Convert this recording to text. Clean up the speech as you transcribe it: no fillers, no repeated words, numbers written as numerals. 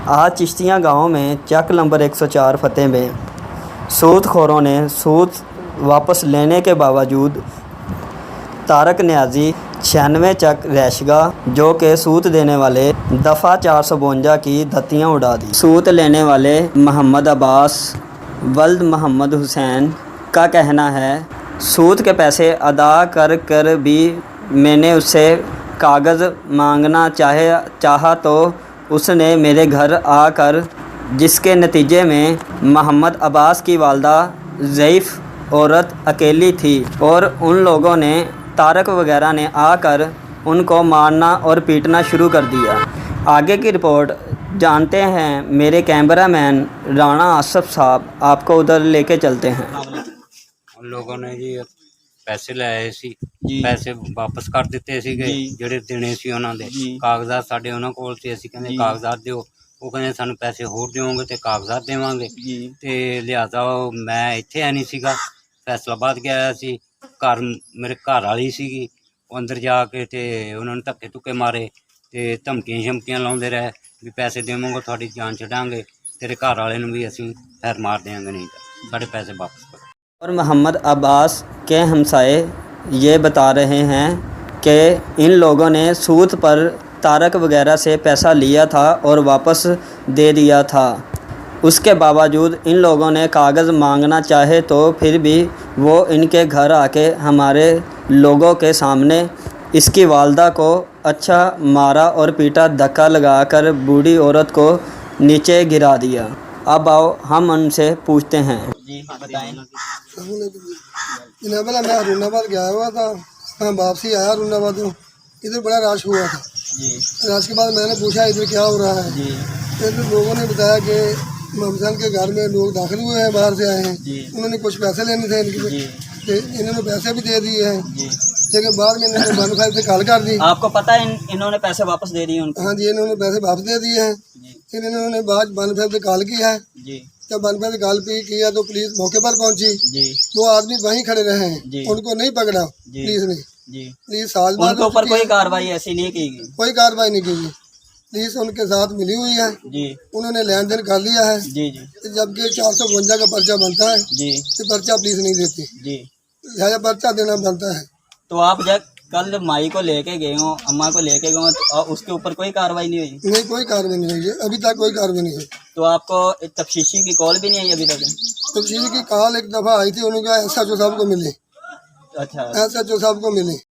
आज चिश्तियाँ गांव में चक नंबर 104 फतेह में सूदखोरों ने सूद वापस लेने के बावजूद तारक न्याजी 96 चक रैशगाह जो कि सूद देने वाले दफ़ा 452 की धत्तियाँ उड़ा दी। सूद लेने वाले मोहम्मद अब्बास वल्द मोहम्मद हुसैन का कहना है, सूद के पैसे अदा कर कर भी मैंने उससे कागज़ मांगना चाहा तो उसने मेरे घर आकर, जिसके नतीजे में मोहम्मद अब्बास की वालदा ज़ईफ़ औरत अकेली थी और उन लोगों ने तारक वगैरह ने आकर उनको मारना और पीटना शुरू कर दिया। आगे की रिपोर्ट जानते हैं मेरे कैमरामैन राणा आसफ साहब, आपको उधर लेके चलते हैं। उन लोगों ने जी पैसे लाए सी, पैसे वापस कर दिते सीगे ਜਿਹੜੇ ਦੇਣੇ ਸੀ ਉਹਨਾਂ ਦੇ। ਕਾਗਜ਼ਾਤ ਸਾਡੇ ਉਹਨਾਂ ਕੋਲ ਸੀ, ਅਸੀਂ ਕਹਿੰਦੇ ਕਾਗਜ਼ਾਤ ਦਿਓ, ਉਹ ਕਹਿੰਦੇ ਸਾਨੂੰ ਪੈਸੇ ਹੋਰ ਦਿਓਗੇ ਤੇ ਕਾਗਜ਼ਾਤ ਦੇਵਾਂਗੇ ਤੇ ਲਿਹਾਜ਼ਾ ਮੈਂ ਇੱਥੇ ਆ ਨਹੀਂ ਸੀਗਾ, ਫੈਸਲਾਬਾਦ ਗਿਆ ਸੀ। ਘਰ ਮੇਰੇ ਘਰ ਵਾਲੀ ਸੀਗੀ, ਉਹ ਅੰਦਰ ਜਾ ਕੇ ਤੇ ਉਹਨਾਂ ਨੇ ਧੱਕੇ ਧੁੱਕੇ ਮਾਰੇ ਤੇ ਧਮਕੀਆਂ ਸ਼ਮਕੀਆਂ ਲਾਉਂਦੇ ਰਹੇ ਵੀ ਪੈਸੇ ਦੇਵਾਂਗੇ ਤੁਹਾਡੀ ਜਾਨ ਛੱਡਾਂਗੇ, तेरे घर वाले भी असी खैर मार देंगे, नहीं तो साढ़े पैसे वापस करो। और मोहम्मद अब्बास के हमसाए ये बता रहे हैं कि इन लोगों ने सूद पर तारक वगैरह से पैसा लिया था और वापस दे दिया था। उसके बावजूद इन लोगों ने कागज़ मांगना चाहे तो फिर भी वो इनके घर आके हमारे लोगों के सामने इसकी वालदा को अच्छा मारा और पीटा, धक्का लगाकर बूढ़ी औरत को नीचे गिरा दिया। अब आओ हम उनसे पूछते हैं। जी बताएं। मैं अरुणाबाद गया हुआ था, मैं वापसी आया अरुणाबाद, इधर बड़ा रश हुआ था जी। रश के बाद मैंने पूछा इधर क्या हो रहा है जी। फिर लोगों ने बताया कि ममसन के घर में लोग दाखिल हुए हैं, बाहर से आए हैं, उन्होंने कुछ पैसे लेने थे इनके, इन्होंने पैसे भी दे दिए हैं, लेकिन बाद में इन्होंने वन फाइव से कॉल कर दी। आपको पता है इन्होंने पैसे वापस दे दिए उनको? हाँ जी, इन्होंने पैसे वापस दे दिए हैं। फिर इन्होंने बाद वन फाइव से कॉल किया है जी। जब वन फाइव से कॉल किया तो पुलिस मौके पर पहुंची जी। वो आदमी वहीं खड़े रहे हैं, उनको नहीं पकड़ा पुलिस ने जी। पुलिस साल बाद उनके ऊपर कोई कार्रवाई ऐसी नहीं की गई, कोई कार्रवाई नहीं की गई। पुलिस उनके साथ मिली हुई है जी, उन्होंने लेन देन कर लिया है जी जी। जबकि 452 का पर्चा बनता है जी, तो पर्चा पुलिस नहीं देती जी, लिहाजा पर्चा देना बनता है। तो आप जब कल माई को लेके गए हो, अम्मा को लेके गए हो, तो उसके ऊपर कोई कार्रवाई नहीं हुई? नहीं, कोई कार्रवाई नहीं हुई है, अभी तक कोई कार्रवाई नहीं हुई। तो आपको तफ्तीशी की कॉल भी नहीं आई अभी तक? तफ्तीशी की कॉल एक दफ़ा आई थी, उन्होंने कहा SHO साहब को मिले। अच्छा, SHO साहब को मिले।